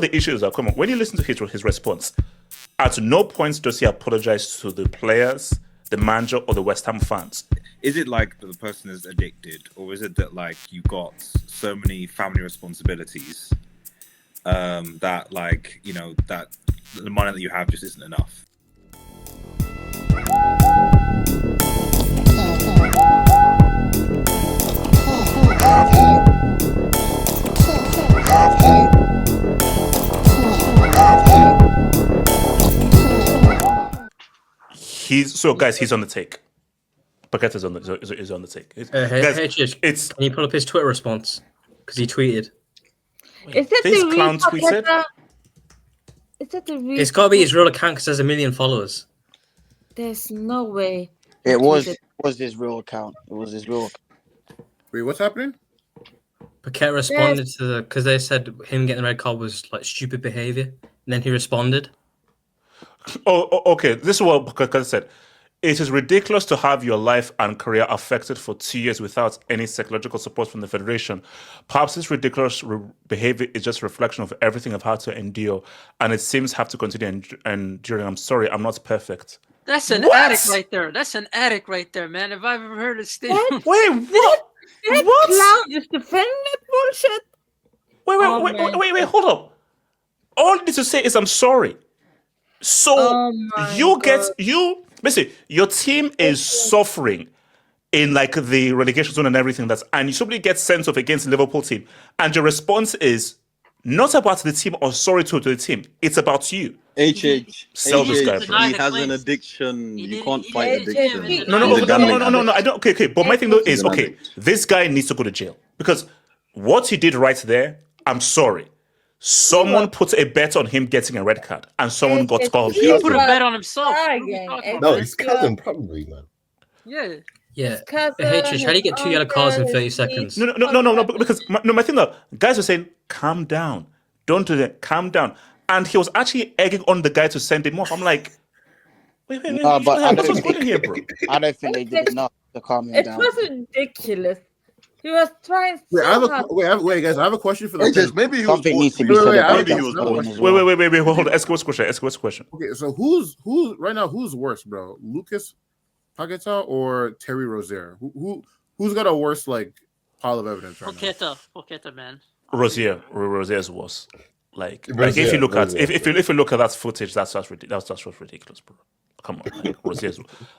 The issue is that, come on, when you listen to his response, at no point does he apologize to the players, the manager, or the West Ham fans. Is it like the person is addicted, or is it that like you got so many family responsibilities that like that the money that you have just isn't enough? He's on the take. Paqueta's on the take. Can you pull up his Twitter response? Because he tweeted. Is that This the clown real tweeted? Paqueta? Is that the real? It's got to be his real account because there's 1 million followers. There's no way. It was his real account. It was his real account. Wait, what's happening? Paqueta responded to because they said him getting the red card was like stupid behavior, and then he responded. Oh, okay. This is what Paqueta said. It is ridiculous to have your life and career affected for 2 years without any psychological support from the federation. Perhaps this ridiculous behavior is just a reflection of everything I've had to endure, and it seems have to continue enduring. I'm sorry, I'm not perfect. That's an addict right there. That's an addict right there, man. If I've ever heard of Steve. Wait, what? What? Clown is defending that bullshit. Wait, hold up. All you need to say is I'm sorry. So basically your team is suffering in like the relegation zone and everything and you somebody gets sent off against the Liverpool team, and your response is not about the team or sorry to the team. It's about you. Sell this guy, bro. He has an addiction. You can't fight addiction. No. I don't. Okay. But my thing though is, okay, this guy needs to go to jail because what he did right there. I'm sorry. Someone put a bet on him getting a red card, and someone got called. He put a bet on himself. No, his cousin probably, man. Yeah. How do you get 2 yellow cards in 30 seconds? No. Because my thing though, guys were saying, calm down, don't do that, calm down, and he was actually egging on the guy to send him off. I'm like, wait, but what's going on here, bro? I don't think they did enough to calm him down. It was ridiculous. He was trying. Wait, guys. I have a question for the. Maybe something needs to be said. Wait. Hold on. Ask what's question. Okay, so who's right now? Who's worse, bro? Lucas Paqueta or Terry Rozier? Who's got a worse like pile of evidence right now? Paqueta, man. Rozier's worse. Like if you look at that footage, that's just ridiculous, bro. Come on, like, Rozier's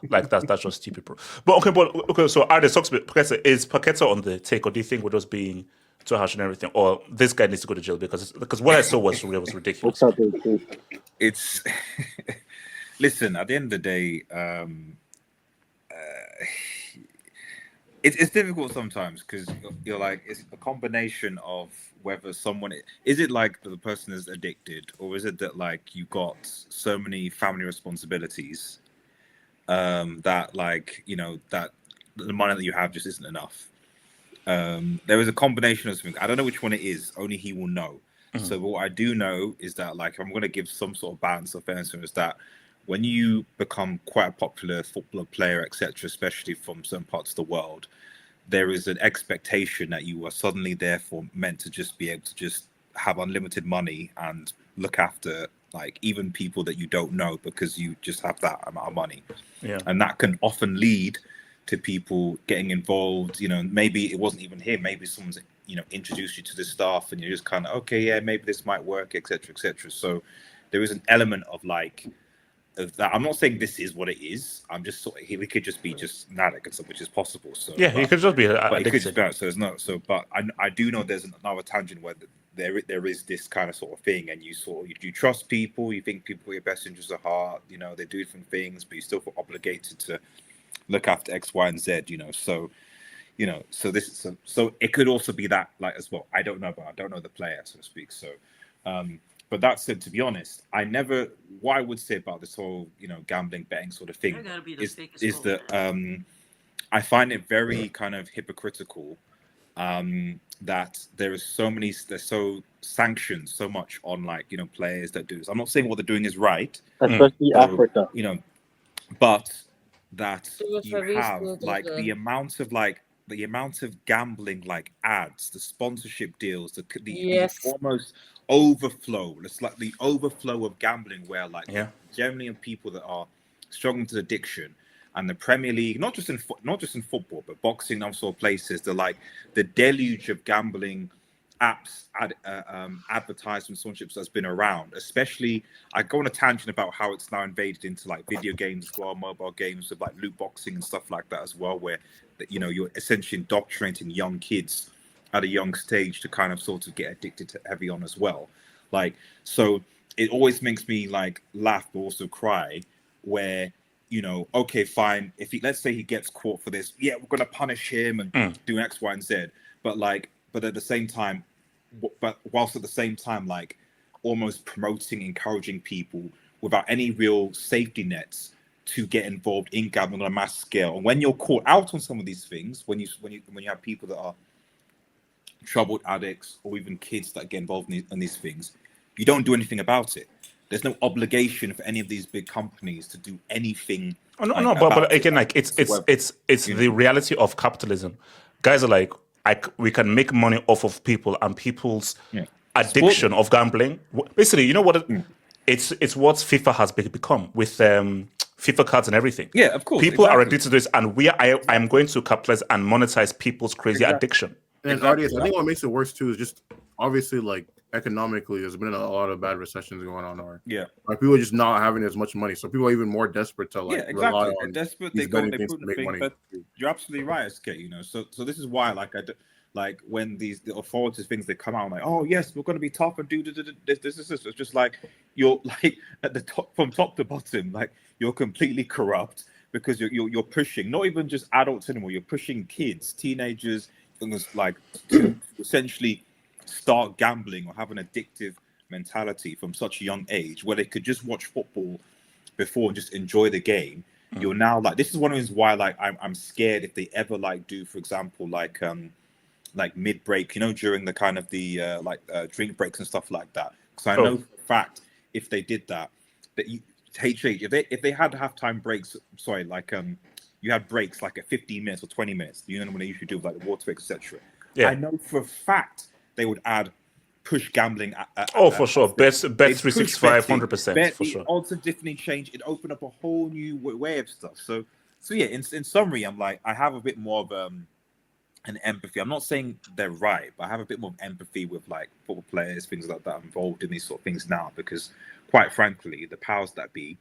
like that's just stupid, bro. But okay. So are the talks Paqueta, is Paqueta on the take, or do you think we're just being too harsh and everything, or this guy needs to go to jail because what I saw was ridiculous. It's listen. At the end of the day, it's difficult sometimes because you're like it's a combination of whether someone is it like the person is addicted, or is it that like you got so many family responsibilities that like that the money that you have just isn't enough. There is a combination of something. I don't know which one it is. Only he will know. Mm-hmm. So what I do know is that like I'm going to give some sort of balance of fairness is that when you become quite a popular football player, etc., especially from certain parts of the world, there is an expectation that you are suddenly therefore meant to just be able to just have unlimited money and look after like even people that you don't know because you just have that amount of money. Yeah. And that can often lead to people getting involved. Maybe it wasn't even him. Maybe someone's introduced you to the staff and you're just kind of okay, yeah, maybe this might work, etc., etc. So there is an element of like of that. I'm not saying this is what it is. I'm just he could just be just an addict and stuff, which is possible. So yeah, he could just be addicted. So it's not. So, but I do know there's another tangent where there is this kind of sort of thing, and you trust people, you think people are your best interests at heart. They do different things, but you still feel obligated to look after X, Y, and Z. So it could also be that like as well. I don't know, but I don't know the player, so to speak. So. But that said, to be honest, what I would say about this whole, gambling, betting sort of thing is that I find it very kind of hypocritical that there's so sanctioned so much on like, players that do this. I'm not saying what they're doing is right. Especially Africa. But that you have like the amount of like the amount of gambling like ads, the sponsorship deals, the Yes. almost overflow. It's like the overflow of gambling where like Yeah. generally of people that are struggling with addiction, and the Premier League, not just in football, but boxing and other sort of places, the deluge of gambling apps, advertisement sponsorships that's been around. Especially, I go on a tangent about how it's now invaded into like video games as well, mobile games with like loot boxing and stuff like that as well, where you're essentially indoctrinating young kids at a young stage to kind of sort of get addicted to heavy on as well. Like, so it always makes me like laugh but also cry where, okay, fine, if let's say he gets caught for this, yeah, we're gonna punish him and do X, Y, and Z. But at the same time, whilst at the same time, like almost promoting, encouraging people without any real safety nets to get involved in gambling on a mass scale. And when you're caught out on some of these things, when you have people that are troubled addicts or even kids that get involved in these things, you don't do anything about it. There's no obligation for any of these big companies to do anything. But again, like it's the reality of capitalism. Guys are like, we can make money off of people and people's addiction of gambling. Basically, you know what? It's what FIFA has become with FIFA cards and everything. Yeah, of course. People are addicted to this, and I am going to capitalize and monetize people's crazy addiction. And audience, I think what makes it worse too is just obviously like economically, there's been a lot of bad recessions going on. Like people are just not having as much money, so people are even more desperate to like rely on. They're desperate. They put to make money. But you're absolutely right, SK. So this is why like when the authorities things they come out like, oh yes, we're going to be tough and do this. It's just like you're like at the top, from top to bottom, like you're completely corrupt because you're pushing not even just adults anymore. You're pushing kids, teenagers, like to essentially start gambling or have an addictive mentality from such a young age where they could just watch football before and just enjoy the game. You're now like, this is one of the reasons why like I'm scared if they ever like do, for example, like mid break, during the kind of the drink breaks and stuff like that. Because I know for a fact if they did that if they had halftime breaks, you had breaks like at 15 minutes or 20 minutes, when they usually do with like the water breaks, etc. I know for a fact they would add push gambling. For sure. Bet 365, 100%. For sure. Odds have definitely changed. It opened up a whole new way of stuff. So yeah, in summary, I'm like, I have a bit more of an empathy. I'm not saying they're right, but I have a bit more empathy with like football players, things like that, involved in these sort of things now, because quite frankly, the powers that be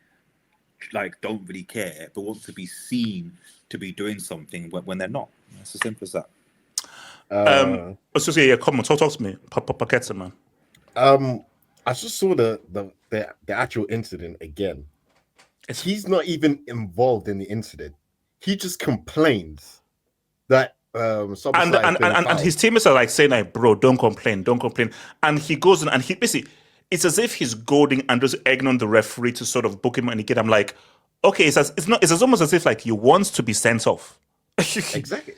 like don't really care, but want to be seen to be doing something when they're not. It's as simple as that. Come on, talk to me, Paqueta, man. I just saw the actual incident again. He's not even involved in the incident. He just complains that and his teammates are like saying like, bro, don't complain, and he goes in and he basically, it's as if he's goading and just egging on the referee to sort of book him and he get. I'm like, okay, it's almost as if like he wants to be sent off. Exactly.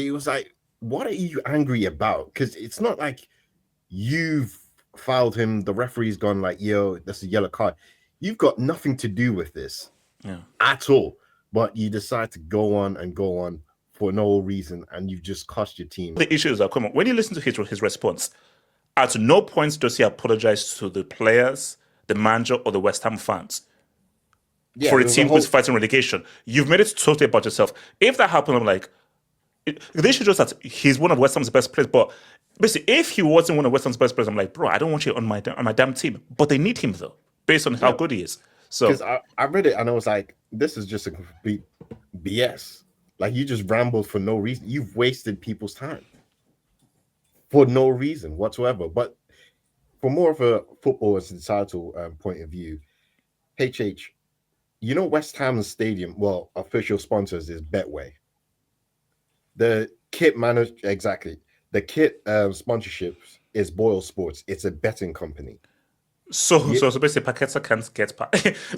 It was like, what are you angry about? Because it's not like you've fouled him, the referee's gone like, yo, that's a yellow card. You've got nothing to do with this at all. But you decide to go on for no reason, and you've just cost your team. The issue is that, come on, when you listen to his response, at no point does he apologize to the players, the manager, or the West Ham fans for a team who's fighting relegation. You've made it totally about yourself. If that happened, I'm like, the issue is just that he's one of West Ham's best players. But basically, if he wasn't one of West Ham's best players, I'm like, bro, I don't want you on my damn team. But they need him though, based on how good he is. So because I read it and I was like, this is just a complete BS. Like, you just rambled for no reason. You've wasted people's time for no reason whatsoever. But for more of a football and societal point of view, HH, West Ham's stadium, well, official sponsors is Betway. The kit the kit sponsorships is Boyle Sports. It's a betting company. So basically, Paqueta can't get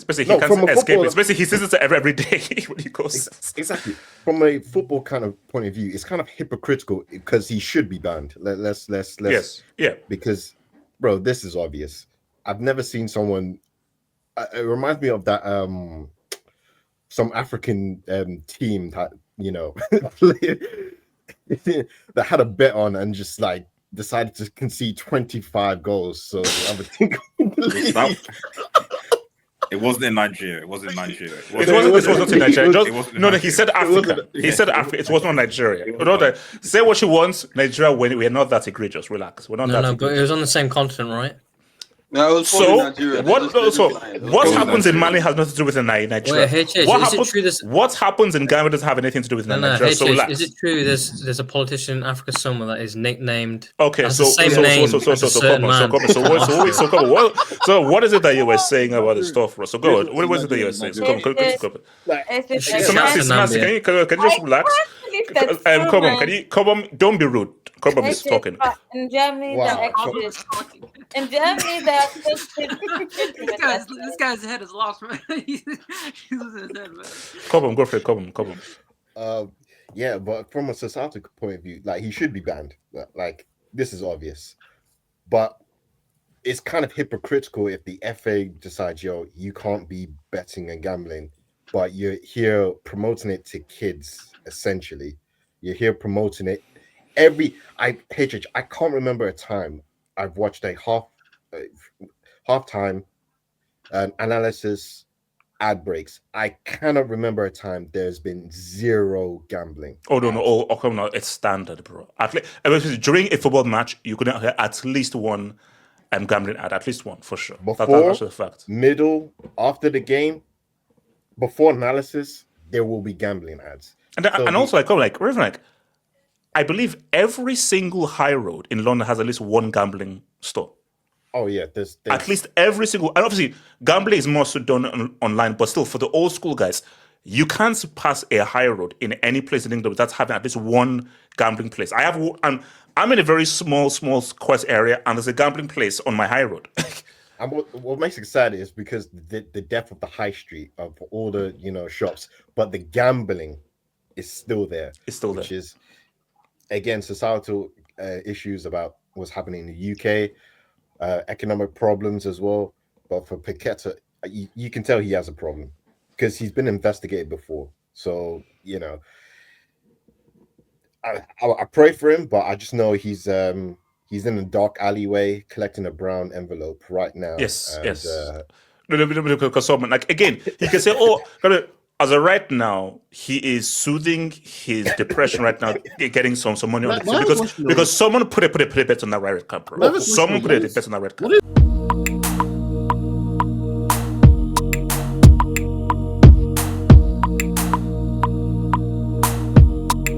basically he can't escape it. Basically, he sees it every day when he goes. Exactly. From a football kind of point of view, it's kind of hypocritical because he should be banned. Let's yes, yeah. Because, bro, this is obvious. I've never seen someone. It reminds me of that some African team that that had a bet on and just like decided to concede 25 goals. So the other team. It wasn't in Nigeria. It wasn't in Nigeria. It was not in Nigeria. No, he said Africa. He said Africa. It was not Nigeria. Say what you want. Nigeria, we're not that egregious. Relax. We're not that egregious. But it was on the same continent, right? No, it was what happens in Mali has nothing to do with Nigeria. Wait, what happens in Ghana doesn't have anything to do with Nigeria. So relax. Is it true there's a politician in Africa somewhere that is nicknamed? Okay, so what is it that you were saying about the stuff, Ross? So go on. What was it that you were saying? So come on, Nancy, can you just relax? Come on, don't be rude. Come on, is talking. In Germany, in Germany, this guy's head is lost, man. He's losing his head, man. Come on, go for it. Come on. Yeah, but from a societal point of view, like he should be banned. Like this is obvious, but it's kind of hypocritical if the FA decides, yo, you can't be betting and gambling, but you're here promoting it to kids. Essentially, you're here promoting it. I can't remember a time I've watched a halftime analysis ad breaks. I cannot remember a time there's been zero gambling. No, it's standard, bro. During a football match, you could have at least one gambling ad, at least one for sure. That's a fact. Middle, after the game, before analysis, there will be gambling ads. I believe every single high road in London has at least one gambling store. Oh yeah, there's at least every single. And obviously, gambling is more so done online, but still, for the old school guys, you can't pass a high road in any place in England without having at least one gambling place. I'm in a very small quest area, and there's a gambling place on my high road. And what makes it sad is because the depth of the high street of all the shops, but the gambling is still there. It's still which there. Is again societal issues about what's happening in the UK, economic problems as well. But for Paqueta, you can tell he has a problem because he's been investigated before. So I pray for him, but I just know he's in a dark alleyway collecting a brown envelope right now. Yes. Because someone again, he can say, as of right now, he is soothing his depression right now, getting some money on it because someone put a bet on that red card, bro. Someone put a bet on that red card.